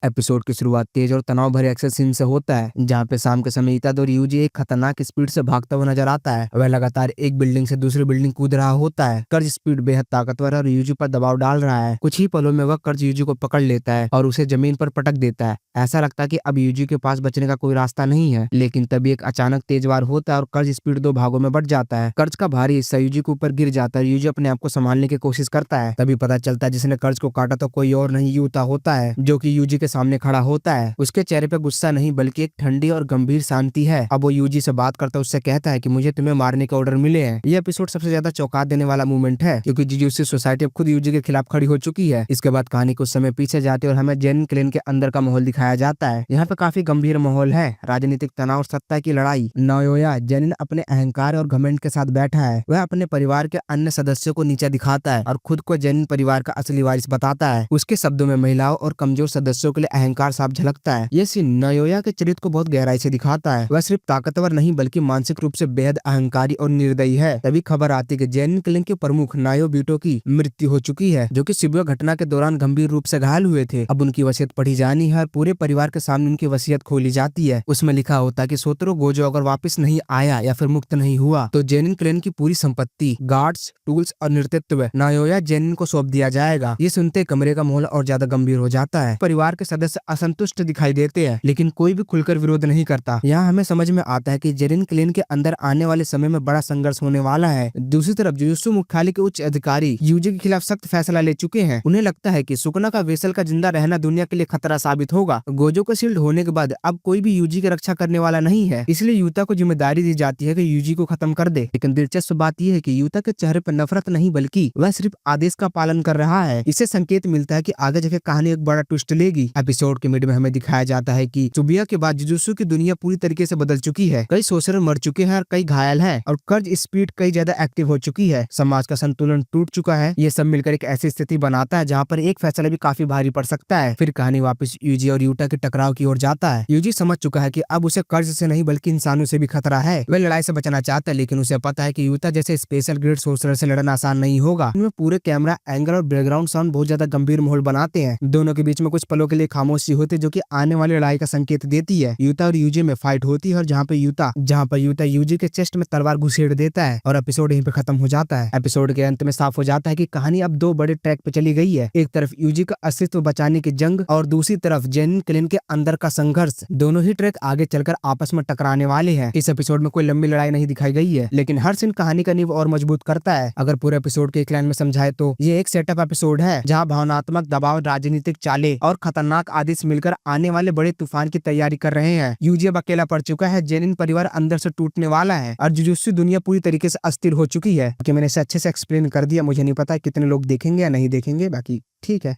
Episode की शुरुआत तेज और तनाव भरे एक्शन सीन से होता है, जहाँ पे शाम के समय इताद और यूजी एक खतरनाक स्पीड से भागता हुआ नजर आता है। वह लगातार एक बिल्डिंग से दूसरी बिल्डिंग कूद रहा होता है। कर्ज स्पीड बेहद ताकतवर है और यूजी पर दबाव डाल रहा है। कुछ ही पलों में वह कर्ज यूजी को पकड़ लेता है और उसे जमीन पर पटक देता है। ऐसा लगता है कि अब यूजी के पास बचने का कोई रास्ता नहीं है, लेकिन तभी एक अचानक तेज वार होता है और कर्ज स्पीड दो भागों में बढ़ जाता है। कर्ज का भारी हिस्सा यूजी के ऊपर गिर जाता है। यूजी अपने आप को संभालने की कोशिश करता है, तभी पता चलता है जिसने कर्ज को काटा तो कोई और नहीं यूता होता है, जो कि यूजी के सामने खड़ा होता है। उसके चेहरे पे गुस्सा नहीं बल्कि एक ठंडी और गंभीर शांति है। अब वो यूजी से बात करता है, उससे कहता है कि मुझे तुम्हें मारने के ऑर्डर मिले हैं। ये एपिसोड सबसे ज्यादा चौंका देने वाला मूवमेंट है, क्योंकि जुजुत्सु सोसाइटी अब खुद यूजी के खिलाफ खड़ी हो चुकी है। इसके बाद कहानी कुछ समय पीछे जाती है और हमें जेनिन क्लेन के अंदर का माहौल दिखाया जाता है। यहाँ पे काफी गंभीर माहौल है, राजनीतिक तनाव और सत्ता की लड़ाई। नाओया जेनिन अपने अहंकार और घमंड के साथ बैठा है। वह अपने परिवार के अन्य सदस्यों को नीचा दिखाता है और खुद को जेनिन परिवार का असली वारिस बताता है। उसके शब्दों में महिलाओं और कमजोर सदस्यों के लिए अहंकार साफ झलकता है। ये सीन नाओया के चरित्र को बहुत गहराई से दिखाता है। वह सिर्फ ताकतवर नहीं बल्कि मानसिक रूप से बेहद अहंकारी और निर्दयी है। तभी खबर आती है कि जेनिन क्लेन के प्रमुख नायोबिटो की मृत्यु हो चुकी है, जो कि शिबुया घटना के दौरान गंभीर रूप से घायल हुए थे। अब उनकी वसीयत पढ़ी जानी है और पूरे परिवार के सामने उनकी वसीयत खोली जाती है। उसमें लिखा होता है कि सोतरो गोजो अगर वापस नहीं आया या फिर मुक्त नहीं हुआ तो जेनिन क्लेन की पूरी संपत्ति, गार्ड्स, टूल्स और नेतृत्व नायोया जेनिन को सौंप दिया जाएगा। ये सुनते कमरे का माहौल और ज्यादा गंभीर हो जाता है। परिवार के सदस्य असंतुष्ट दिखाई देते हैं, लेकिन कोई भी खुलकर विरोध नहीं करता। यहाँ हमें समझ में आता है कि जेनिन क्लेन के अंदर आने वाले समय में बड़ा संघर्ष होने वाला है। दूसरी तरफ जुजुत्सु मुख्यालय के उच्च अधिकारी यूजी के खिलाफ सख्त फैसला ले चुके हैं। उन्हें लगता है कि सुकना का वेसल का जिंदा रहना दुनिया के लिए खतरा साबित होगा। गोजो का शील्ड होने के बाद अब कोई भी यूजी की रक्षा करने वाला नहीं है, इसलिए यूता को जिम्मेदारी दी जाती है कि यूजी को खत्म कर दे। लेकिन दिलचस्प बात यह है कि यूता के चेहरे पर नफरत नहीं बल्कि वह सिर्फ आदेश का पालन कर रहा है। इससे संकेत मिलता है कि आगे जाके कहानी एक बड़ा ट्विस्ट लेगी। एपिसोड के मिड में हमें दिखाया जाता है कि शिबुया के बाद जुजुत्सु की दुनिया पूरी तरीके से बदल चुकी है। कई सोर्सरर मर चुके हैं और कई घायल हैं और कर्ज स्पीड कई ज्यादा एक्टिव हो चुकी है। समाज का संतुलन टूट चुका है। ये सब मिलकर एक ऐसी स्थिति बनाता है जहाँ पर एक फैसला भी काफी भारी पड़ सकता है। फिर कहानी वापस यूजी और यूटा के टकराव की ओर जाता है। यूजी समझ चुका है कि अब उसे कर्ज से नहीं बल्कि इंसानों से भी खतरा है। वह लड़ाई से बचना चाहता है, लेकिन उसे पता है कि यूटा जैसे स्पेशल ग्रेड सोर्सरर से लड़ना आसान नहीं होगा। इनमें पूरे कैमरा एंगल और बैकग्राउंड साउंड बहुत ज्यादा गंभीर माहौल बनाते हैं। दोनों के बीच में कुछ पलों के लिए खामोशी होती है, जो कि आने वाली लड़ाई का संकेत देती है। यूता और यूजी में फाइट होती है और जहाँ पर यूता यूजी के चेस्ट में तलवार घुसेड़ देता है और एपिसोड यहीं पे खत्म हो जाता है। एपिसोड के अंत में साफ हो जाता है कि कहानी अब दो बड़े ट्रैक पे चली गई है। एक तरफ यूजी का अस्तित्व बचाने की जंग और दूसरी तरफ जेनिन क्लेन के अंदर का संघर्ष। दोनों ही ट्रैक आगे चलकर आपस में टकराने वाले हैं। इस एपिसोड में कोई लंबी लड़ाई नहीं दिखाई गई है, लेकिन हर सीन कहानी का नींव और मजबूत करता है। अगर पूरे एपिसोड के एक लाइन में समझाए तो ये एक सेटअप एपिसोड है, जहाँ भावनात्मक दबाव, राजनीतिक चालें और खतरनाक आदेश मिलकर आने वाले बड़े तूफान की तैयारी कर रहे हैं। यूजी अब अकेला पड़ चुका है, जेनिन परिवार अंदर से टूटने वाला है और जुजुत्सु दुनिया पूरी तरीके से अस्थिर हो चुकी है। मैंने इसे अच्छे से एक्सप्लेन कर दिया। मुझे नहीं पता कितने लोग देखेंगे या नहीं देखेंगे, बाकी ठीक है।